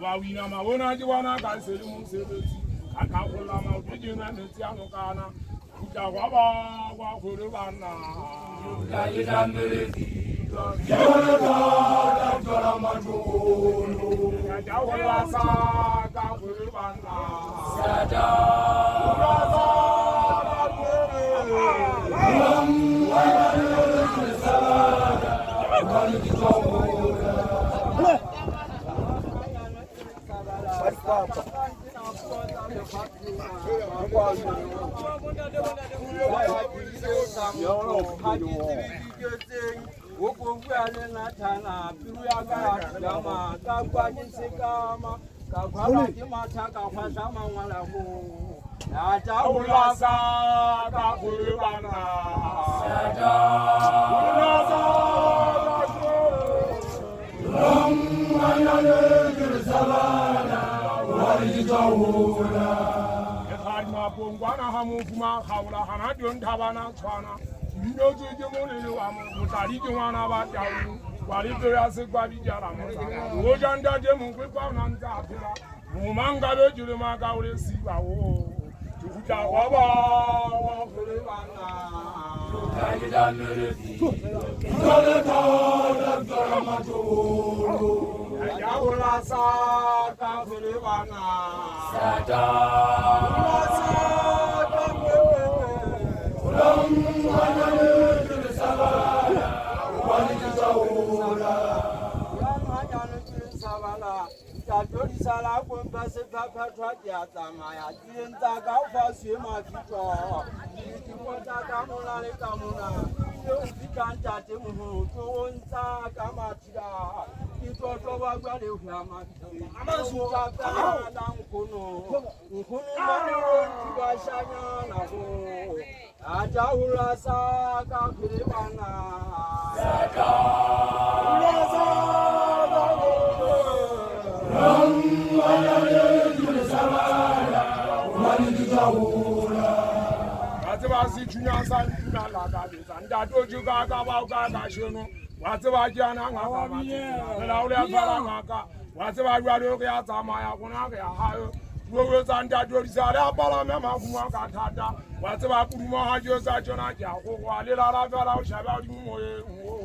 Wawina maona jiwana kanseli musebeti akakula mabijina netiano kana kutawaba kwa kurubana kayidambelezi yala tola majuno kajawala saka kurubana sada Bongwana hamufuma khawla hana don thabana tshwana dino tse mo le wa mo tari ke wana ba tawu wali be ya se kwa dijala mo o janda de mo kwe kwa na nta phela mo manga be jule ma ka ule siba o tuja wa ba wa khule bana ka da mere di dole ta da ma to ya ula sa ka khule bana sada Ajahula saka kiribana sada What's Junior San Laga, and that would you got about Gashino? What's about Jana? What's about Radoga Tamaya? What's on that road? Palamama Kumakata. What's about Puma Josajona? Who are little Shabbat?